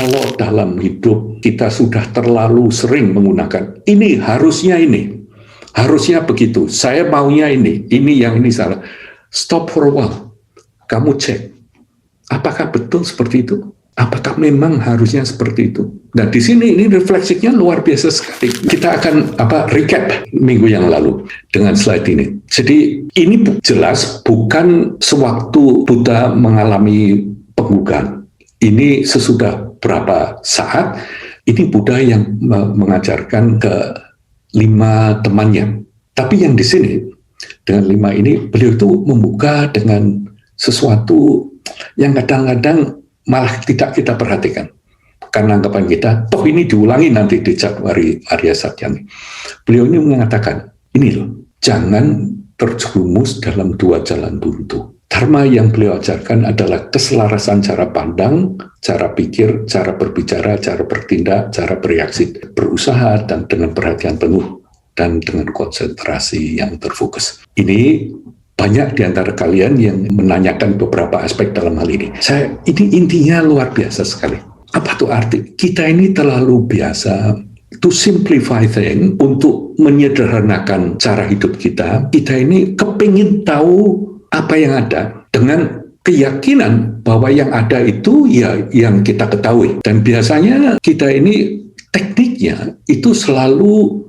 kalau dalam hidup kita sudah terlalu sering menggunakan ini, harusnya begitu, saya maunya ini yang ini salah. Stop for a while, kamu cek, apakah betul seperti itu? Apakah memang harusnya seperti itu? Nah, di sini ini refleksinya luar biasa sekali. Kita akan recap minggu yang lalu dengan slide ini. Jadi ini jelas bukan sewaktu Buddha mengalami penggugaan. Ini sesudah berapa saat, ini Buddha yang mengajarkan ke 5 temannya. Tapi yang di sini, dengan 5 ini, beliau itu membuka dengan sesuatu yang kadang-kadang malah tidak kita perhatikan. Karena anggapan kita, toh ini diulangi nanti di Januari Arya Satyani. Beliau ini mengatakan, ini loh, jangan terjerumus dalam 2 jalan buntu. Dharma yang beliau ajarkan adalah keselarasan cara pandang, cara pikir, cara berbicara, cara bertindak, cara bereaksi, berusaha, dan dengan perhatian penuh, dan dengan konsentrasi yang terfokus. Ini banyak di antara kalian yang menanyakan beberapa aspek dalam hal ini. Ini intinya luar biasa sekali. Apa tuh arti? Kita ini terlalu biasa to simplify things, untuk menyederhanakan cara hidup kita. Kita ini kepingin tahu apa yang ada dengan keyakinan bahwa yang ada itu ya yang kita ketahui. Dan biasanya kita ini tekniknya itu selalu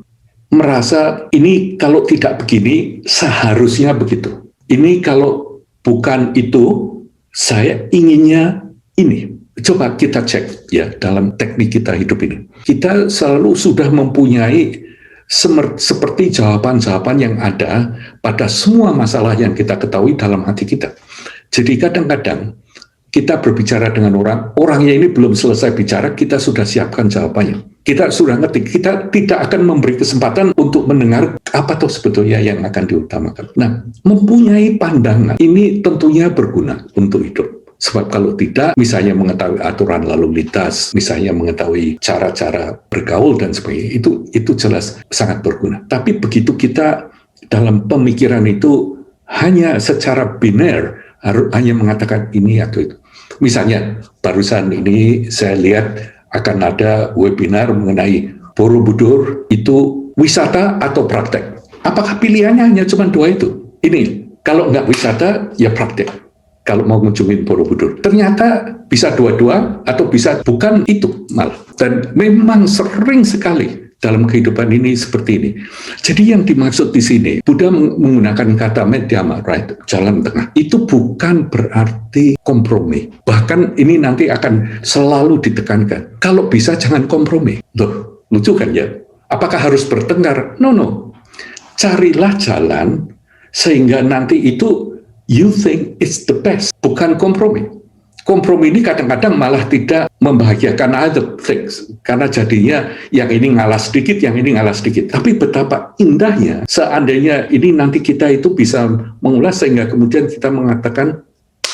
merasa ini kalau tidak begini seharusnya begitu. Ini kalau bukan itu saya inginnya ini. Coba kita cek ya dalam teknik kita hidup ini. Kita selalu sudah mempunyai seperti jawaban-jawaban yang ada pada semua masalah yang kita ketahui dalam hati kita. Jadi kadang-kadang kita berbicara dengan orangnya ini belum selesai bicara, kita sudah siapkan jawabannya. Kita sudah ngerti, kita tidak akan memberi kesempatan untuk mendengar apa tuh sebetulnya yang akan diutamakan. Nah, mempunyai pandangan ini tentunya berguna untuk hidup. Sebab kalau tidak, misalnya mengetahui aturan lalu lintas, misalnya mengetahui cara-cara bergaul dan sebagainya, itu jelas sangat berguna. Tapi begitu kita dalam pemikiran itu hanya secara biner, hanya mengatakan ini atau itu. Misalnya, barusan ini saya lihat akan ada webinar mengenai Borobudur itu wisata atau praktek. Apakah pilihannya hanya cuma 2 itu? Ini, kalau nggak wisata, ya praktek. Kalau mau mengunjungi Borobudur, ternyata bisa 2-2 atau bisa bukan itu malah. Dan memang sering sekali dalam kehidupan ini seperti ini. Jadi yang dimaksud di sini, Buddha menggunakan kata Madhyama, right, jalan tengah. Itu bukan berarti kompromi. Bahkan ini nanti akan selalu ditekankan. Kalau bisa jangan kompromi. Loh, lucu kan ya? Apakah harus bertengkar? No. Carilah jalan sehingga nanti itu you think it's the best, bukan kompromi. Kompromi ini kadang-kadang malah tidak membahagiakan other things, karena jadinya yang ini ngalah sedikit, yang ini ngalah sedikit. Tapi betapa indahnya seandainya ini nanti kita itu bisa mengulas sehingga kemudian kita mengatakan,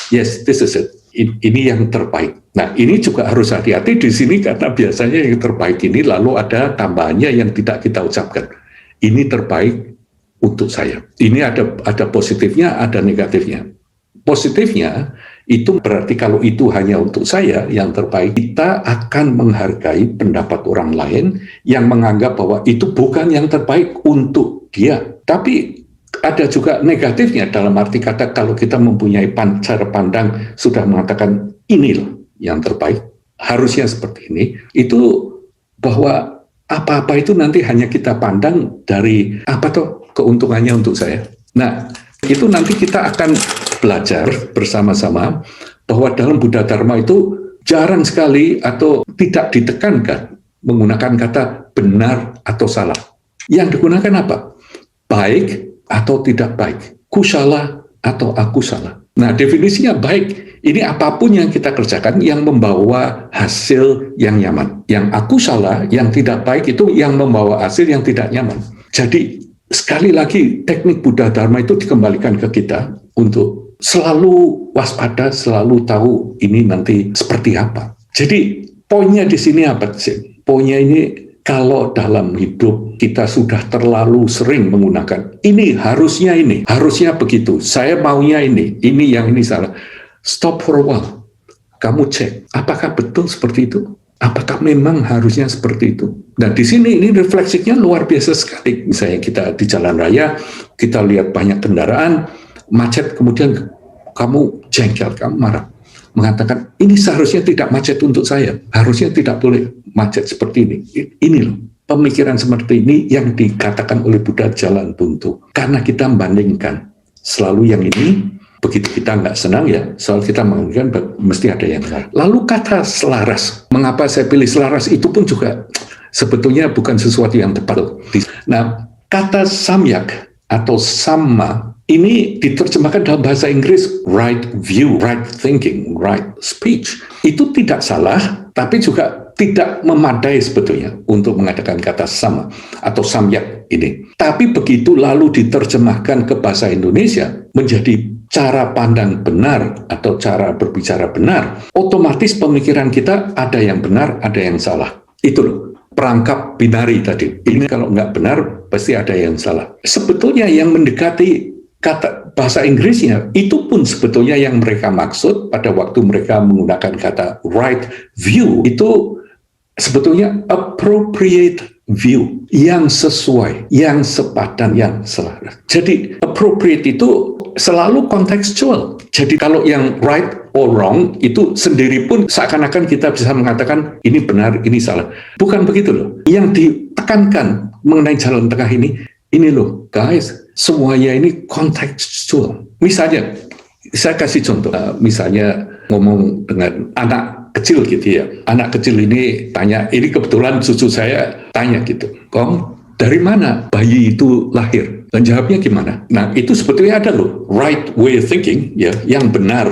yes, this is it. Ini yang terbaik. Nah, ini juga harus hati-hati di sini karena biasanya yang terbaik ini lalu ada tambahannya yang tidak kita ucapkan. Ini terbaik untuk saya. Ini ada positifnya, ada negatifnya. Positifnya itu berarti kalau itu hanya untuk saya yang terbaik, kita akan menghargai pendapat orang lain yang menganggap bahwa itu bukan yang terbaik untuk dia. Tapi ada juga negatifnya dalam arti kata kalau kita mempunyai cara pandang sudah mengatakan inilah yang terbaik, harusnya seperti ini, itu bahwa apa-apa itu nanti hanya kita pandang dari apa tuh keuntungannya untuk saya. Nah, itu nanti kita akan belajar bersama-sama bahwa dalam Buddha Dharma itu jarang sekali atau tidak ditekankan menggunakan kata benar atau salah. Yang digunakan apa? Baik atau tidak baik, kusala atau akusala. Nah, definisinya baik, ini apapun yang kita kerjakan yang membawa hasil yang nyaman. Yang akusala, yang tidak baik itu yang membawa hasil yang tidak nyaman. Jadi, sekali lagi, teknik Buddha Dharma itu dikembalikan ke kita untuk selalu waspada, selalu tahu ini nanti seperti apa. Jadi, poinnya di sini apa sih? Poinnya ini, kalau dalam hidup kita sudah terlalu sering menggunakan ini, harusnya begitu, saya maunya ini yang ini salah. Stop for a while. Kamu cek, apakah betul seperti itu? Apakah memang harusnya seperti itu? Nah, di sini ini refleksinya luar biasa sekali. Misalnya kita di jalan raya, kita lihat banyak kendaraan, macet, kemudian kamu jengkel, kamu marah. Mengatakan, ini seharusnya tidak macet untuk saya. Harusnya tidak boleh macet seperti ini. Ini loh, pemikiran seperti ini yang dikatakan oleh Buddha jalan buntu. Karena kita membandingkan selalu yang ini, begitu kita nggak senang ya, soal kita membandingkan mesti ada yang salah. Lalu kata selaras, mengapa saya pilih selaras itu pun juga sebetulnya bukan sesuatu yang tepat. Nah, kata samyak atau sama ini diterjemahkan dalam bahasa Inggris right view, right thinking, right speech. Itu tidak salah, tapi juga tidak memadai sebetulnya untuk mengatakan kata sama atau samyak ini. Tapi begitu lalu diterjemahkan ke bahasa Indonesia menjadi cara pandang benar atau cara berbicara benar, otomatis pemikiran kita ada yang benar, ada yang salah. Itu loh, perangkap binari tadi. Ini kalau nggak benar, pasti ada yang salah. Sebetulnya yang mendekati kata bahasa Inggrisnya, itu pun sebetulnya yang mereka maksud pada waktu mereka menggunakan kata right view, itu sebetulnya appropriate view, yang sesuai, yang sepadan, yang selaras. Jadi appropriate itu selalu kontekstual. Jadi kalau yang right or wrong itu sendiri pun seakan-akan kita bisa mengatakan ini benar, ini salah. Bukan begitu loh. Yang ditekankan mengenai jalan tengah ini loh guys, semuanya ini kontekstual. Misalnya, saya kasih contoh, misalnya ngomong dengan anak kecil gitu ya. Anak kecil ini tanya, ini kebetulan cucu saya tanya gitu, Kong, dari mana bayi itu lahir? Dan jawabnya gimana? Nah, itu sebetulnya ada loh, right way of thinking, ya, yang benar.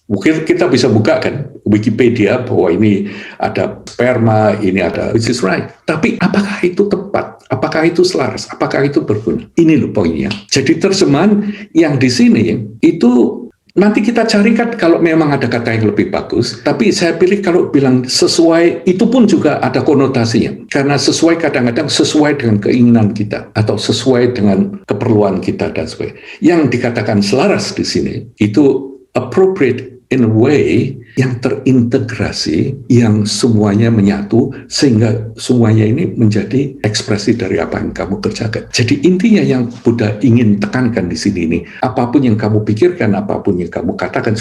Mungkin kita bisa buka kan Wikipedia bahwa ini ada sperma, ini ada which is right. Tapi apakah itu tepat? Apakah itu selaras? Apakah itu berguna? Ini loh poinnya. Jadi terjemahan yang di sini itu nanti kita carikan kalau memang ada kata yang lebih bagus, tapi saya pilih kalau bilang sesuai, itu pun juga ada konotasinya. Karena sesuai kadang-kadang sesuai dengan keinginan kita, atau sesuai dengan keperluan kita, dan sebagainya. Yang dikatakan selaras di sini, itu appropriate in a way yang terintegrasi, yang semuanya menyatu, sehingga semuanya ini menjadi ekspresi dari apa yang kamu kerjakan. Jadi intinya yang Buddha ingin tekankan di sini ini, apapun yang kamu pikirkan, apapun yang kamu katakan,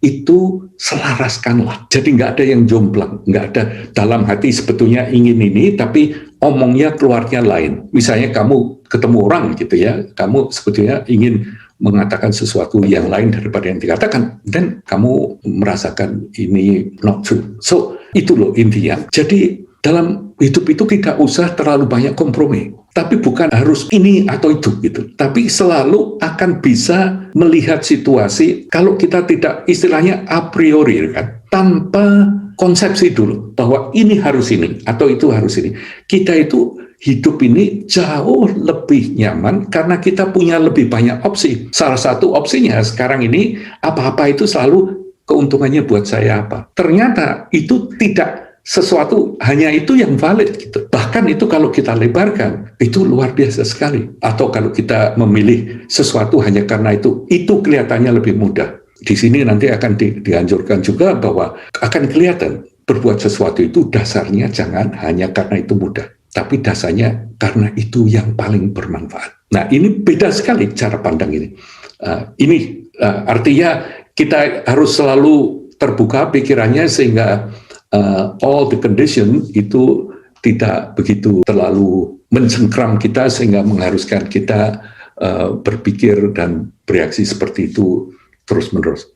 itu selaraskanlah. Jadi nggak ada yang jomplang, nggak ada dalam hati sebetulnya ingin ini, tapi omongnya keluarnya lain. Misalnya kamu ketemu orang gitu ya, kamu sebetulnya ingin mengatakan sesuatu yang lain daripada yang dikatakan, dan kamu merasakan ini not true. So, itu loh intinya. Jadi, dalam hidup itu tidak usah terlalu banyak kompromi. Tapi bukan harus ini atau itu gitu. Tapi selalu akan bisa melihat situasi kalau kita tidak istilahnya a priori kan, tanpa konsepsi dulu bahwa ini harus ini atau itu harus ini. Kita itu hidup ini jauh lebih nyaman karena kita punya lebih banyak opsi. Salah satu opsinya sekarang ini apa-apa itu selalu keuntungannya buat saya apa. Ternyata itu tidak sesuatu hanya itu yang valid gitu. Bahkan itu kalau kita lebarkan itu luar biasa sekali. Atau kalau kita memilih sesuatu hanya karena itu kelihatannya lebih mudah. Di sini nanti akan dianjurkan juga bahwa akan kelihatan berbuat sesuatu itu dasarnya jangan hanya karena itu mudah, tapi dasarnya karena itu yang paling bermanfaat. Nah, ini beda sekali cara pandang ini. Artinya kita harus selalu terbuka pikirannya sehingga all the condition itu tidak begitu terlalu mencengkram kita sehingga mengharuskan kita berpikir dan bereaksi seperti itu terus-menerus.